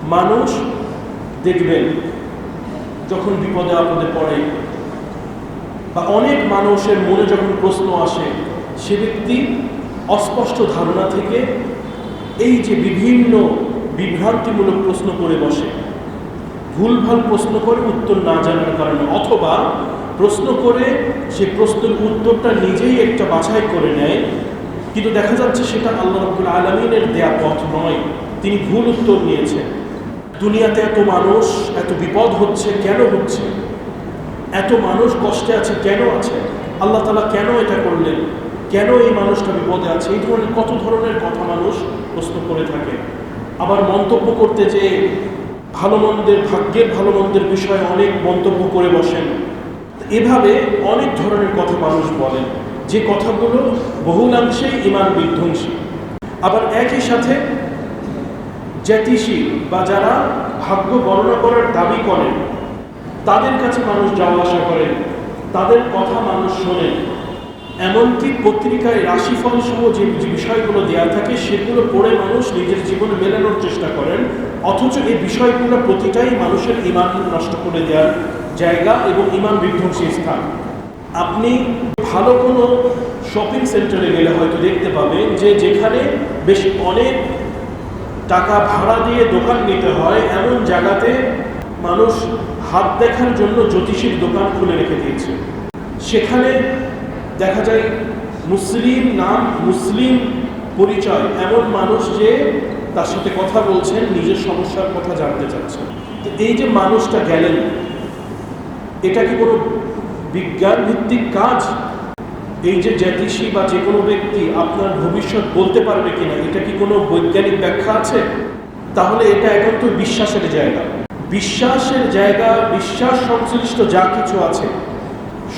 মানুষ দেখবেন যখন বিপদে আপদে পড়ে বা অনেক মানুষের মনে যখন প্রশ্ন আসে, সে ব্যক্তি অস্পষ্ট ধারণা থেকে এই যে বিভিন্ন বিভ্রান্তিমূলক প্রশ্ন করে বসে, ভুলভাল প্রশ্ন করে উত্তর না জানার কারণে, অথবা প্রশ্ন করে সে প্রশ্নের উত্তরটা নিজেই একটা বাছাই করে নেয়, কিন্তু দেখা যাচ্ছে সেটা আল্লাহ রাব্বুল আলামিনের দেয়া পথ নয়, তিনি ভুল উত্তর নিয়েছেন। দুনিয়াতে এত মানুষ, এত বিপদ হচ্ছে, কেন হচ্ছে? এত মানুষ কষ্টে আছে, কেন আছে? আল্লাহ তাআলা কেন এটা করলেন? কেন এই মানুষটা বিপদে আছে? এই ধরনের কত ধরনের কথা মানুষ প্রশ্ন করে থাকে। আবার মন্তব্য করতে যে ভালো মন্দের, ভাগ্যের ভালো মন্দের বিষয়ে অনেক মন্তব্য করে বসেন। এভাবে অনেক ধরনের কথা মানুষ বলেন, যে কথাগুলো বহুলাংশেই ঈমান বিধ্বংসী। আবার একই সাথে জ্যোতিষী বা যারা ভাগ্য গণনা করার দাবি করেন, তাদের কাছে মানুষ যাওয়া আসা করেন, তাদের কথা মানুষ শোনেন। এমনকি পত্রিকায় রাশিফল সহ যে বিষয়গুলো দেওয়া থাকে সেগুলো পড়ে মানুষ নিজের জীবনে মেলানোর চেষ্টা করেন, অথচ এই বিষয়গুলো প্রতিটাই মানুষের ঈমান নষ্ট করে দেওয়ার জায়গা এবং ঈমান বিধ্বংসী স্থান। আপনি ভালো কোনো শপিং সেন্টারে গেলে হয়তো দেখতে পাবেন যে যেখানে বেশ অনেক টাকা ভাড়া দিয়ে দোকান নিতে হয়, এমন জায়গাতে মানুষ হাত দেখার জন্য জ্যোতিষীর দোকান খুলে রেখে দিয়েছে। সেখানে দেখা যায় মুসলিম নাম, মুসলিম পরিচয় এমন মানুষ যে তার সাথে কথা বলছেন, নিজের সমস্যার কথা জানতে চাচ্ছেন। তো এই যে মানুষটা গেলেন, এটা কি কোনো বিজ্ঞান ভিত্তিক কাজ? এই যে জ্যোতিষী বা যে কোনো ব্যক্তি আপনার ভবিষ্যৎ বলতে পারবে কিনা, এটা কি কোনো বৈজ্ঞানিক ব্যাখ্যা আছে? তাহলে এটা এখন তো বিশ্বাসের জায়গা। বিশ্বাসের জায়গা, বিশ্বাস সংশ্লিষ্ট যা কিছু আছে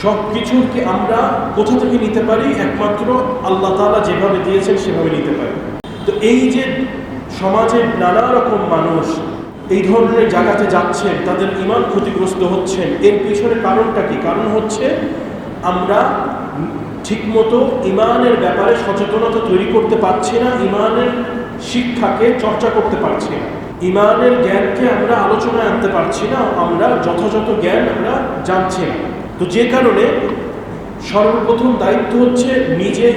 সব কিছুকে আমরা কোথা থেকে নিতে পারি? একমাত্র আল্লাহ তাআলা যেভাবে দিয়েছেন সেভাবে নিতে পারি। তো এই যে সমাজে নানা রকম মানুষ এই ধরনের জায়গাতে যাচ্ছেন, তাদের ঈমান ক্ষতিগ্রস্ত হচ্ছেন, এর পিছনে কারণটা কি? কারণ হচ্ছে আমরা ঠিকমতো ঈমানের ব্যাপারে সচেতনতা তৈরি করতে পারছি না, ঈমানের শিক্ষাকে চর্চা করতে পারছি না, ঈমানের জ্ঞানকে আমরা আলোচনায় আনতে পারছি না, আমরা যথাযথ জ্ঞান আমরা জানছি না। তো যে কারণে সর্বপ্রথম দায়িত্ব হচ্ছে নিজে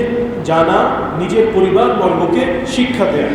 জানা, নিজের পরিবার বর্গকে শিক্ষা দেয়া।